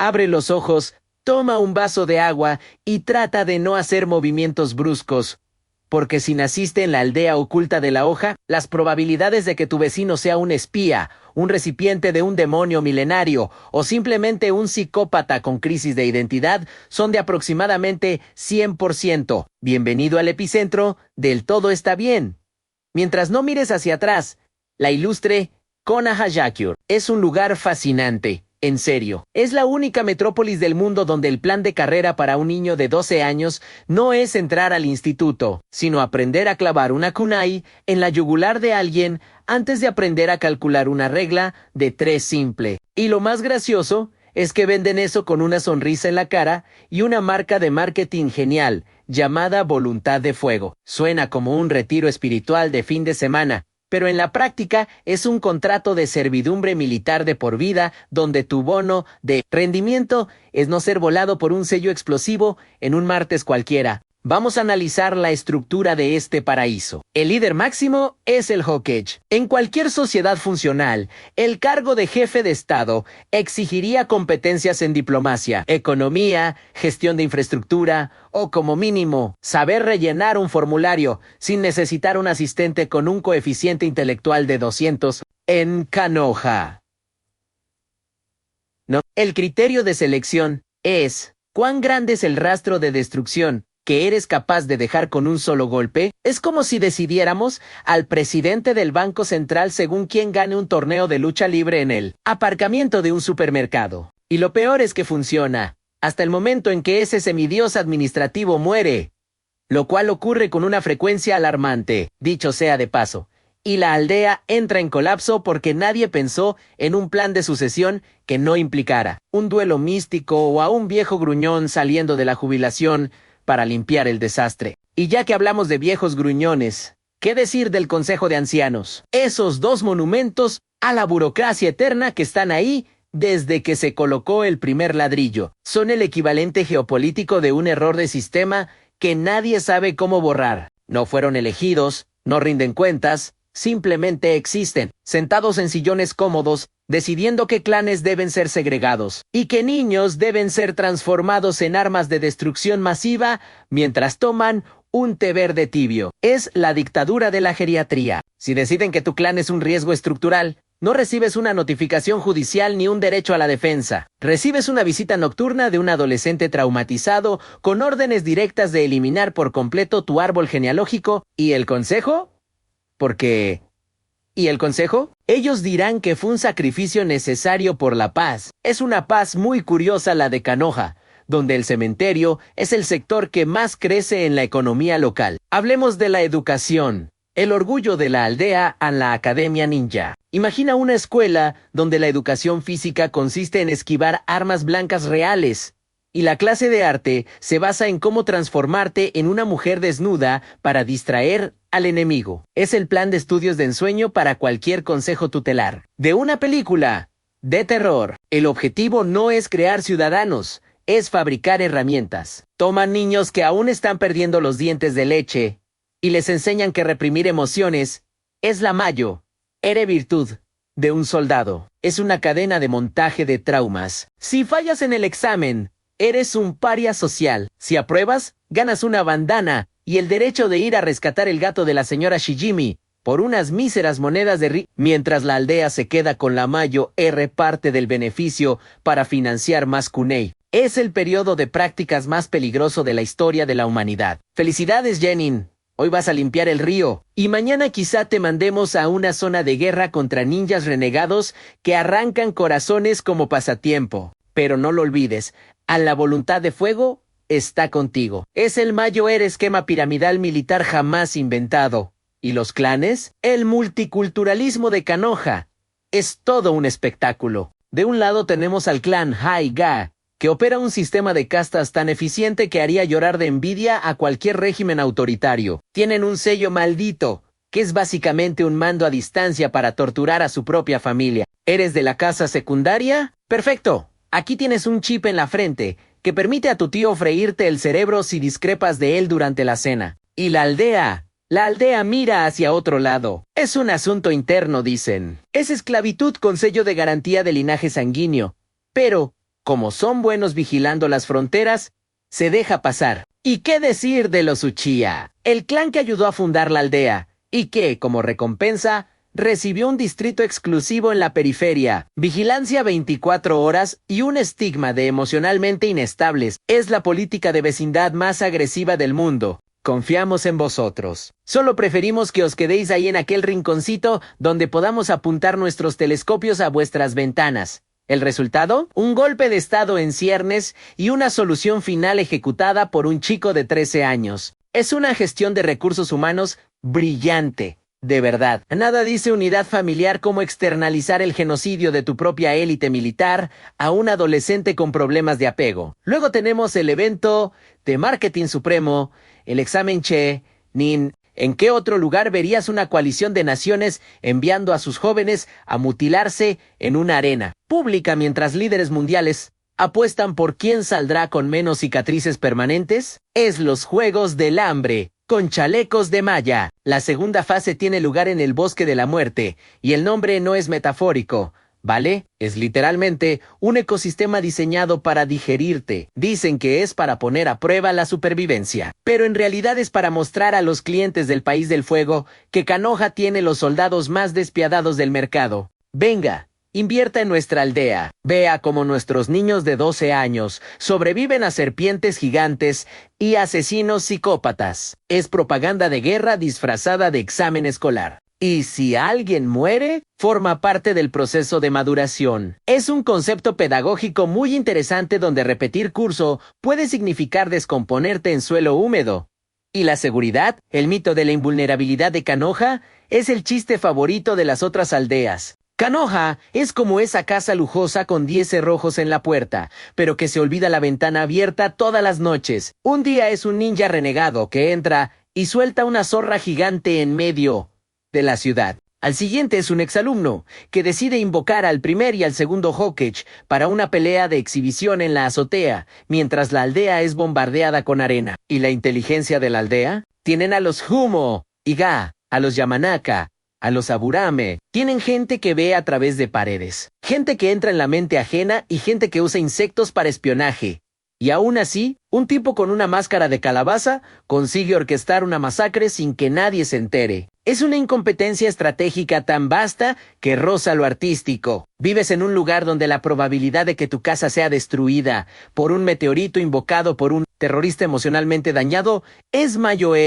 Abre los ojos, toma un vaso de agua y trata de no hacer movimientos bruscos. Porque si naciste en la aldea oculta de la hoja, las probabilidades de que tu vecino sea un espía, un recipiente de un demonio milenario o simplemente un psicópata con crisis de identidad son de aproximadamente 100%. Bienvenido al epicentro del todo está bien. Mientras no mires hacia atrás, la ilustre Kona Hayakur es un lugar fascinante. En serio, es la única metrópolis del mundo donde el plan de carrera para un niño de 12 años no es entrar al instituto, sino aprender a clavar una kunai en la yugular de alguien antes de aprender a calcular una regla de 3 simple. Y lo más gracioso es que venden eso con una sonrisa en la cara y una marca de marketing genial, llamada Voluntad de Fuego. Suena como un retiro espiritual de fin de semana, pero en la práctica es un contrato de servidumbre militar de por vida donde tu bono de rendimiento es no ser volado por un sello explosivo en un martes cualquiera. Vamos a analizar la estructura de este paraíso. El líder máximo es el Hokage. En cualquier sociedad funcional, el cargo de jefe de Estado exigiría competencias en diplomacia, economía, gestión de infraestructura o, como mínimo, saber rellenar un formulario sin necesitar un asistente con un coeficiente intelectual de 200 en Konoha. No, el criterio de selección es ¿cuán grande es el rastro de destrucción que eres capaz de dejar con un solo golpe? Es como si decidiéramos al presidente del Banco Central según quién gane un torneo de lucha libre en el aparcamiento de un supermercado. Y lo peor es que funciona, hasta el momento en que ese semidios administrativo muere, lo cual ocurre con una frecuencia alarmante, dicho sea de paso. Y la aldea entra en colapso porque nadie pensó en un plan de sucesión que no implicara un duelo místico o a un viejo gruñón saliendo de la jubilación para limpiar el desastre. Y ya que hablamos de viejos gruñones, ¿qué decir del Consejo de Ancianos? Esos 2 monumentos a la burocracia eterna que están ahí desde que se colocó el primer ladrillo. Son el equivalente geopolítico de un error de sistema que nadie sabe cómo borrar. No fueron elegidos, no rinden cuentas, simplemente existen, sentados en sillones cómodos, decidiendo qué clanes deben ser segregados y qué niños deben ser transformados en armas de destrucción masiva mientras toman un té verde tibio. Es la dictadura de la geriatría. Si deciden que tu clan es un riesgo estructural, no recibes una notificación judicial ni un derecho a la defensa. Recibes una visita nocturna de un adolescente traumatizado con órdenes directas de eliminar por completo tu árbol genealógico. ¿Y el consejo? ¿Y el consejo? Ellos dirán que fue un sacrificio necesario por la paz. Es una paz muy curiosa la de Konoha, donde el cementerio es el sector que más crece en la economía local. Hablemos de la educación. El orgullo de la aldea a la Academia Ninja. Imagina una escuela donde la educación física consiste en esquivar armas blancas reales, y la clase de arte se basa en cómo transformarte en una mujer desnuda para distraer al enemigo. Es el plan de estudios de ensueño para cualquier consejo tutelar. De una película de terror, el objetivo no es crear ciudadanos, es fabricar herramientas. Toman niños que aún están perdiendo los dientes de leche y les enseñan que reprimir emociones es la mayo, virtud de un soldado. Es una cadena de montaje de traumas. Si fallas en el examen, eres un paria social. Si apruebas, ganas una bandana y el derecho de ir a rescatar el gato de la señora Shijimi por unas míseras monedas de mientras la aldea se queda con la mayo parte del beneficio para financiar más kunai. Es el periodo de prácticas más peligroso de la historia de la humanidad. ¡Felicidades, Jenin! Hoy vas a limpiar el río, y mañana quizá te mandemos a una zona de guerra contra ninjas renegados que arrancan corazones como pasatiempo. Pero no lo olvides, a la voluntad de fuego está contigo. Es el mayor esquema piramidal militar jamás inventado. ¿Y los clanes? El multiculturalismo de Konoha. Es todo un espectáculo. De un lado tenemos al clan Haiga, que opera un sistema de castas tan eficiente que haría llorar de envidia a cualquier régimen autoritario. Tienen un sello maldito, que es básicamente un mando a distancia para torturar a su propia familia. ¿Eres de la casa secundaria? ¡Perfecto! Aquí tienes un chip en la frente, que permite a tu tío freírte el cerebro si discrepas de él durante la cena. Y la aldea mira hacia otro lado. Es un asunto interno, dicen. Es esclavitud con sello de garantía de linaje sanguíneo. Pero como son buenos vigilando las fronteras, se deja pasar. ¿Y qué decir de los Uchiha? El clan que ayudó a fundar la aldea, y que, como recompensa, recibió un distrito exclusivo en la periferia, vigilancia 24 horas y un estigma de emocionalmente inestables. Es la política de vecindad más agresiva del mundo. Confiamos en vosotros. Solo preferimos que os quedéis ahí en aquel rinconcito donde podamos apuntar nuestros telescopios a vuestras ventanas. ¿El resultado? Un golpe de estado en ciernes y una solución final ejecutada por un chico de 13 años. Es una gestión de recursos humanos brillante. De verdad, nada dice unidad familiar como externalizar el genocidio de tu propia élite militar a un adolescente con problemas de apego. Luego tenemos el evento de marketing supremo, el examen Che, Nin. ¿En qué otro lugar verías una coalición de naciones enviando a sus jóvenes a mutilarse en una arena pública mientras líderes mundiales apuestan por quién saldrá con menos cicatrices permanentes? Es los Juegos del Hambre, con chalecos de malla. La segunda fase tiene lugar en el Bosque de la Muerte, y el nombre no es metafórico, ¿vale? Es literalmente un ecosistema diseñado para digerirte. Dicen que es para poner a prueba la supervivencia, pero en realidad es para mostrar a los clientes del País del Fuego que Konoha tiene los soldados más despiadados del mercado. Venga, invierta en nuestra aldea. Vea cómo nuestros niños de 12 años sobreviven a serpientes gigantes y asesinos psicópatas. Es propaganda de guerra disfrazada de examen escolar. Y si alguien muere, forma parte del proceso de maduración. Es un concepto pedagógico muy interesante donde repetir curso puede significar descomponerte en suelo húmedo. ¿Y la seguridad? El mito de la invulnerabilidad de Konoha es el chiste favorito de las otras aldeas. Konoha es como esa casa lujosa con 10 cerrojos en la puerta, pero que se olvida la ventana abierta todas las noches. Un día es un ninja renegado que entra y suelta una zorra gigante en medio de la ciudad. Al siguiente es un exalumno, que decide invocar al primer y al segundo Hokage para una pelea de exhibición en la azotea, mientras la aldea es bombardeada con arena. ¿Y la inteligencia de la aldea? Tienen a los Humo, Iga, a los Yamanaka, a los Aburame. Tienen gente que ve a través de paredes, gente que entra en la mente ajena y gente que usa insectos para espionaje. Y aún así, un tipo con una máscara de calabaza consigue orquestar una masacre sin que nadie se entere. Es una incompetencia estratégica tan vasta que roza lo artístico. Vives en un lugar donde la probabilidad de que tu casa sea destruida por un meteorito invocado por un terrorista emocionalmente dañado es mayor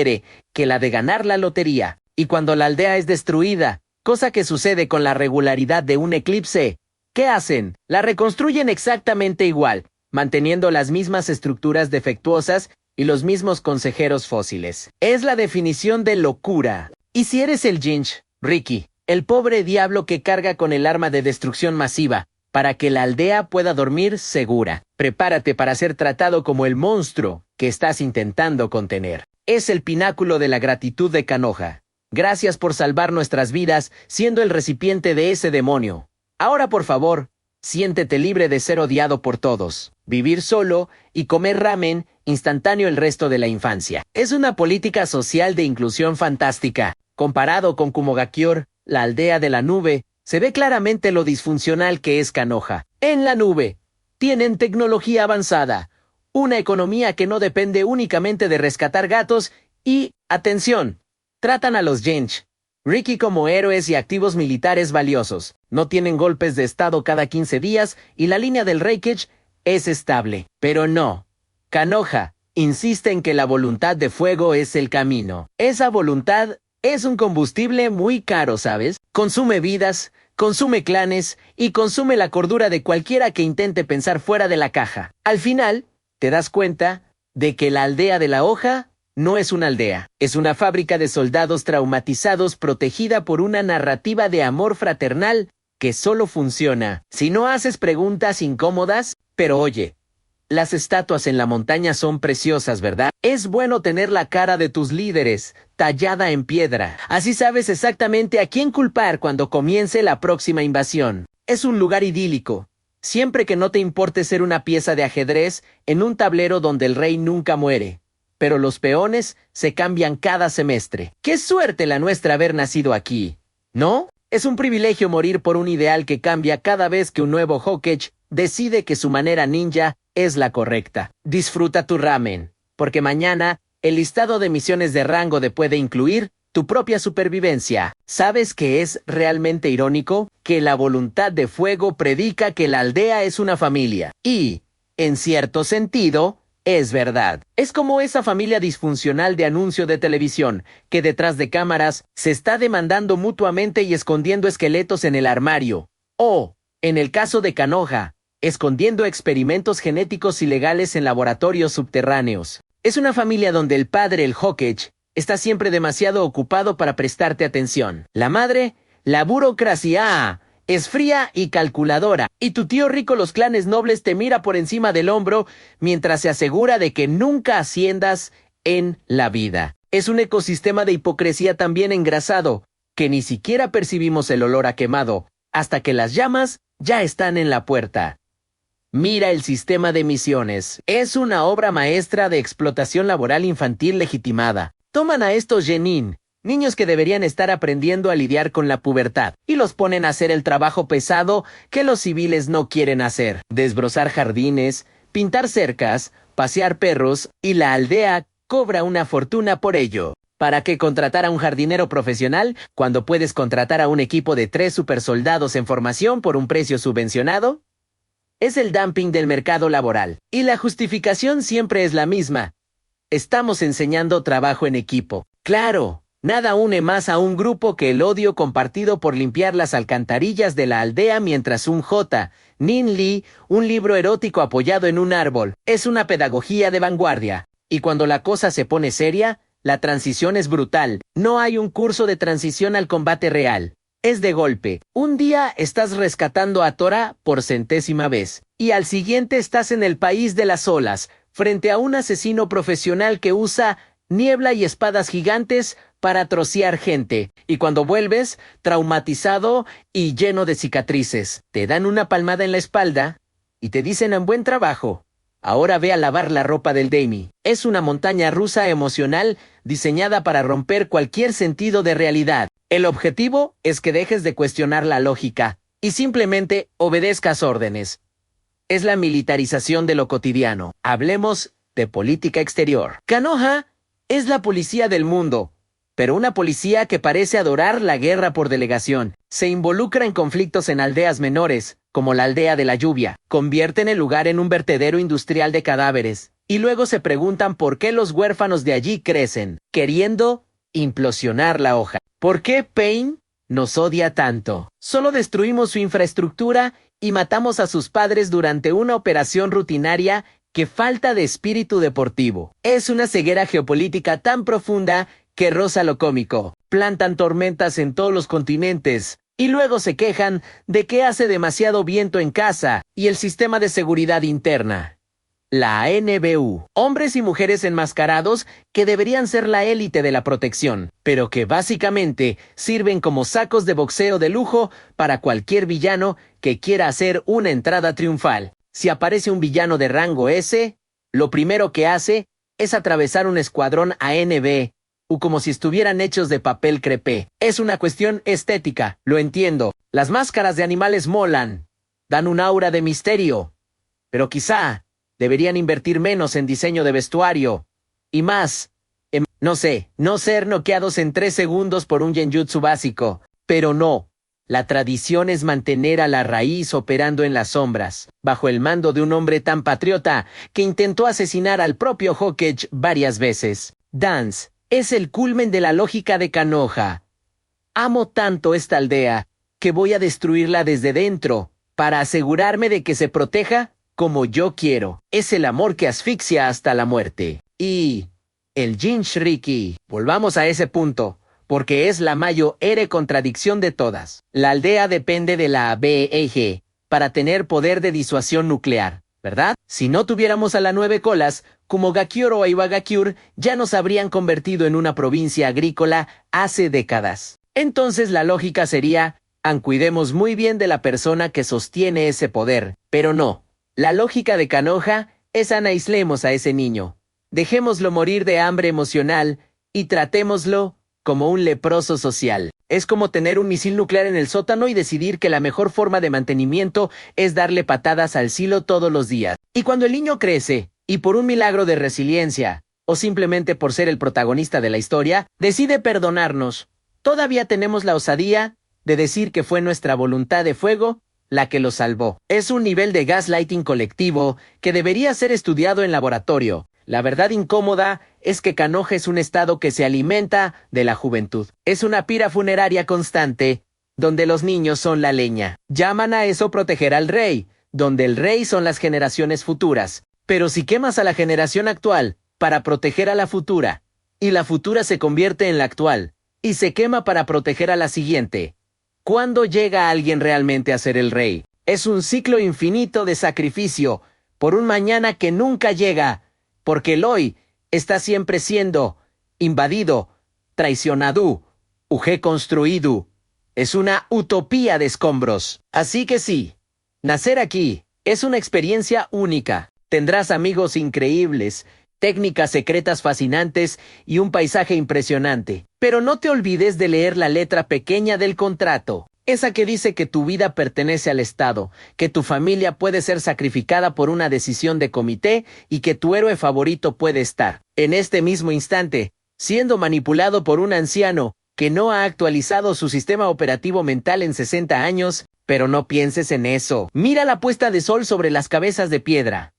que la de ganar la lotería. Y cuando la aldea es destruida, cosa que sucede con la regularidad de un eclipse, ¿qué hacen? La reconstruyen exactamente igual, manteniendo las mismas estructuras defectuosas y los mismos consejeros fósiles. Es la definición de locura. Y si eres el Jinch, Ricky, el pobre diablo que carga con el arma de destrucción masiva, para que la aldea pueda dormir segura, prepárate para ser tratado como el monstruo que estás intentando contener. Es el pináculo de la gratitud de Konoha. Gracias por salvar nuestras vidas siendo el recipiente de ese demonio. Ahora, por favor, siéntete libre de ser odiado por todos, vivir solo y comer ramen instantáneo el resto de la infancia. Es una política social de inclusión fantástica. Comparado con Kumogakure, la aldea de la nube, se ve claramente lo disfuncional que es Konoha. En la nube, tienen tecnología avanzada, una economía que no depende únicamente de rescatar gatos y, atención, tratan a los Jinch, Ricky como héroes y activos militares valiosos. No tienen golpes de estado cada 15 días y la línea del Reikage es estable. Pero no. Konoha insiste en que la voluntad de fuego es el camino. Esa voluntad es un combustible muy caro, ¿sabes? Consume vidas, consume clanes y consume la cordura de cualquiera que intente pensar fuera de la caja. Al final, te das cuenta de que la aldea de la hoja no es una aldea, es una fábrica de soldados traumatizados protegida por una narrativa de amor fraternal que solo funciona si no haces preguntas incómodas. Pero oye, las estatuas en la montaña son preciosas, ¿verdad? Es bueno tener la cara de tus líderes tallada en piedra. Así sabes exactamente a quién culpar cuando comience la próxima invasión. Es un lugar idílico, siempre que no te importe ser una pieza de ajedrez en un tablero donde el rey nunca muere. Pero los peones se cambian cada semestre. ¡Qué suerte la nuestra haber nacido aquí! ¿No? Es un privilegio morir por un ideal que cambia cada vez que un nuevo Hokage decide que su manera ninja es la correcta. Disfruta tu ramen, porque mañana el listado de misiones de rango puede incluir tu propia supervivencia. ¿Sabes qué es realmente irónico? Que la voluntad de fuego predica que la aldea es una familia. Y, en cierto sentido, es verdad. Es como esa familia disfuncional de anuncio de televisión, que detrás de cámaras se está demandando mutuamente y escondiendo esqueletos en el armario. O, en el caso de Canoja, escondiendo experimentos genéticos ilegales en laboratorios subterráneos. Es una familia donde el padre, el Hokage, está siempre demasiado ocupado para prestarte atención. La madre, la burocracia, es fría y calculadora. Y tu tío rico los clanes nobles te mira por encima del hombro mientras se asegura de que nunca asciendas en la vida. Es un ecosistema de hipocresía tan bien engrasado que ni siquiera percibimos el olor a quemado hasta que las llamas ya están en la puerta. Mira el sistema de misiones. Es una obra maestra de explotación laboral infantil legitimada. Toman a estos genin, niños que deberían estar aprendiendo a lidiar con la pubertad, y los ponen a hacer el trabajo pesado que los civiles no quieren hacer. Desbrozar jardines, pintar cercas, pasear perros, y la aldea cobra una fortuna por ello. ¿Para qué contratar a un jardinero profesional cuando puedes contratar a un equipo de 3 supersoldados en formación por un precio subvencionado? Es el dumping del mercado laboral. Y la justificación siempre es la misma. Estamos enseñando trabajo en equipo. Claro, nada une más a un grupo que el odio compartido por limpiar las alcantarillas de la aldea mientras un Nin Lee, un libro erótico apoyado en un árbol. Es una pedagogía de vanguardia. Y cuando la cosa se pone seria, la transición es brutal. No hay un curso de transición al combate real. Es de golpe. Un día estás rescatando a Tora por 100ª vez. Y al siguiente estás en el país de las olas, frente a un asesino profesional que usa niebla y espadas gigantes para trocear gente. Y cuando vuelves, traumatizado y lleno de cicatrices, te dan una palmada en la espalda y te dicen en buen trabajo. Ahora ve a lavar la ropa del Daimi. Es una montaña rusa emocional diseñada para romper cualquier sentido de realidad. El objetivo es que dejes de cuestionar la lógica y simplemente obedezcas órdenes. Es la militarización de lo cotidiano. Hablemos de política exterior. Canoja es la policía del mundo, pero una policía que parece adorar la guerra por delegación. Se involucra en conflictos en aldeas menores, como la aldea de la lluvia. Convierten el lugar en un vertedero industrial de cadáveres. Y luego se preguntan por qué los huérfanos de allí crecen, queriendo implosionar la hoja. ¿Por qué Pain nos odia tanto? Solo destruimos su infraestructura y matamos a sus padres durante una operación rutinaria que falta de espíritu deportivo. Es una ceguera geopolítica tan profunda que roza lo cómico. Plantan tormentas en todos los continentes y luego se quejan de que hace demasiado viento en casa y el sistema de seguridad interna. La NBU. Hombres y mujeres enmascarados que deberían ser la élite de la protección, pero que básicamente sirven como sacos de boxeo de lujo para cualquier villano que quiera hacer una entrada triunfal. Si aparece un villano de rango S, lo primero que hace es atravesar un escuadrón ANB, o como si estuvieran hechos de papel crepé. Es una cuestión estética, lo entiendo. Las máscaras de animales molan, dan un aura de misterio, pero quizá deberían invertir menos en diseño de vestuario y más en, no ser noqueados en 3 segundos por un genjutsu básico. Pero no. La tradición es mantener a la raíz operando en las sombras, bajo el mando de un hombre tan patriota que intentó asesinar al propio Hokage varias veces. Dance es el culmen de la lógica de Canoja. Amo tanto esta aldea que voy a destruirla desde dentro para asegurarme de que se proteja como yo quiero. Es el amor que asfixia hasta la muerte. Y el Jinchuriki. Volvamos a ese punto, porque es la mayor contradicción de todas. La aldea depende de la BEG para tener poder de disuasión nuclear, ¿verdad? Si no tuviéramos a la 9 colas, como Gakyoro o Iwagakure ya nos habrían convertido en una provincia agrícola hace décadas. Entonces la lógica sería, cuidemos muy bien de la persona que sostiene ese poder, pero no. La lógica de Canoja es aislemos a ese niño. Dejémoslo morir de hambre emocional y tratémoslo como un leproso social. Es como tener un misil nuclear en el sótano y decidir que la mejor forma de mantenimiento es darle patadas al silo todos los días. Y cuando el niño crece, y por un milagro de resiliencia, o simplemente por ser el protagonista de la historia, decide perdonarnos, todavía tenemos la osadía de decir que fue nuestra voluntad de fuego la que lo salvó. Es un nivel de gaslighting colectivo que debería ser estudiado en laboratorio. La verdad incómoda es que Canoja es un estado que se alimenta de la juventud. Es una pira funeraria constante, donde los niños son la leña. Llaman a eso proteger al rey, donde el rey son las generaciones futuras. Pero si quemas a la generación actual para proteger a la futura, y la futura se convierte en la actual, y se quema para proteger a la siguiente, ¿cuándo llega alguien realmente a ser el rey? Es un ciclo infinito de sacrificio por un mañana que nunca llega, porque el hoy está siempre siendo invadido, traicionado, construido. Es una utopía de escombros. Así que sí, nacer aquí es una experiencia única. Tendrás amigos increíbles, técnicas secretas fascinantes y un paisaje impresionante. Pero no te olvides de leer la letra pequeña del contrato. Esa que dice que tu vida pertenece al Estado, que tu familia puede ser sacrificada por una decisión de comité y que tu héroe favorito puede estar, en este mismo instante, siendo manipulado por un anciano que no ha actualizado su sistema operativo mental en 60 años, pero no pienses en eso. Mira la puesta de sol sobre las cabezas de piedra.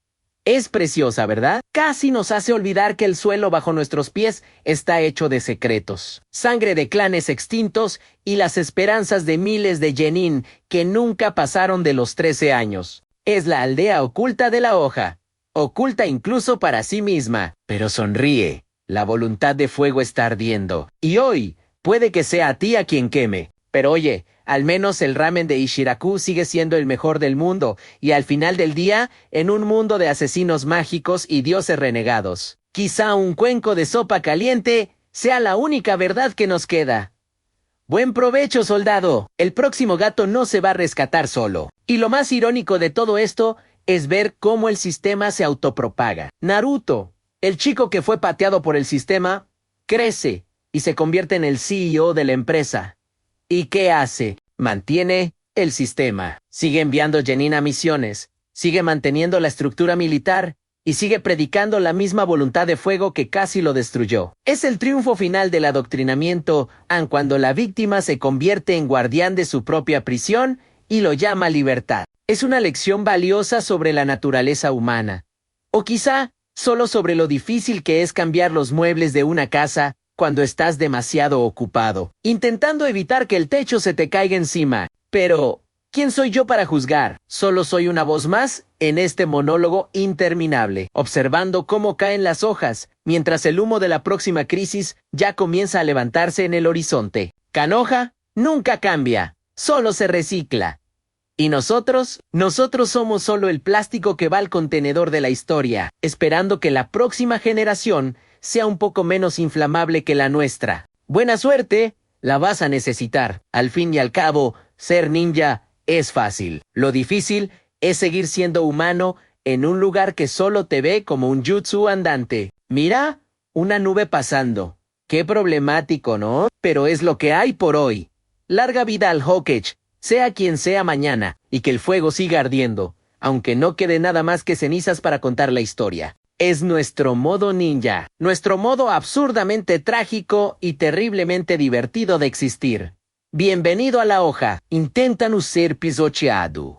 Es preciosa, ¿verdad? Casi nos hace olvidar que el suelo bajo nuestros pies está hecho de secretos, sangre de clanes extintos y las esperanzas de miles de Genin que nunca pasaron de los 13 años. Es la aldea oculta de la hoja, oculta incluso para sí misma. Pero sonríe, la voluntad de fuego está ardiendo. Y hoy, puede que sea a ti a quien queme. Pero oye, al menos el ramen de Ishiraku sigue siendo el mejor del mundo, y al final del día, en un mundo de asesinos mágicos y dioses renegados, quizá un cuenco de sopa caliente sea la única verdad que nos queda. Buen provecho, soldado. El próximo gato no se va a rescatar solo. Y lo más irónico de todo esto es ver cómo el sistema se autopropaga. Naruto, el chico que fue pateado por el sistema, crece y se convierte en el CEO de la empresa. ¿Y qué hace? Mantiene el sistema. Sigue enviando Genin a misiones, sigue manteniendo la estructura militar y sigue predicando la misma voluntad de fuego que casi lo destruyó. Es el triunfo final del adoctrinamiento, aun cuando la víctima se convierte en guardián de su propia prisión y lo llama libertad. Es una lección valiosa sobre la naturaleza humana. O quizá solo sobre lo difícil que es cambiar los muebles de una casa cuando estás demasiado ocupado, intentando evitar que el techo se te caiga encima. Pero, ¿quién soy yo para juzgar? Solo soy una voz más en este monólogo interminable, observando cómo caen las hojas, mientras el humo de la próxima crisis ya comienza a levantarse en el horizonte. Canoja nunca cambia, solo se recicla. ¿Y nosotros? Nosotros somos solo el plástico que va al contenedor de la historia, esperando que la próxima generación sea un poco menos inflamable que la nuestra. Buena suerte, la vas a necesitar. Al fin y al cabo, ser ninja es fácil. Lo difícil es seguir siendo humano en un lugar que solo te ve como un jutsu andante. Mira, una nube pasando. Qué problemático, ¿no? Pero es lo que hay por hoy. Larga vida al Hokage, sea quien sea mañana, y que el fuego siga ardiendo, aunque no quede nada más que cenizas para contar la historia. Es nuestro modo ninja, nuestro modo absurdamente trágico y terriblemente divertido de existir. Bienvenido a la hoja. Intenta no ser pisoteado.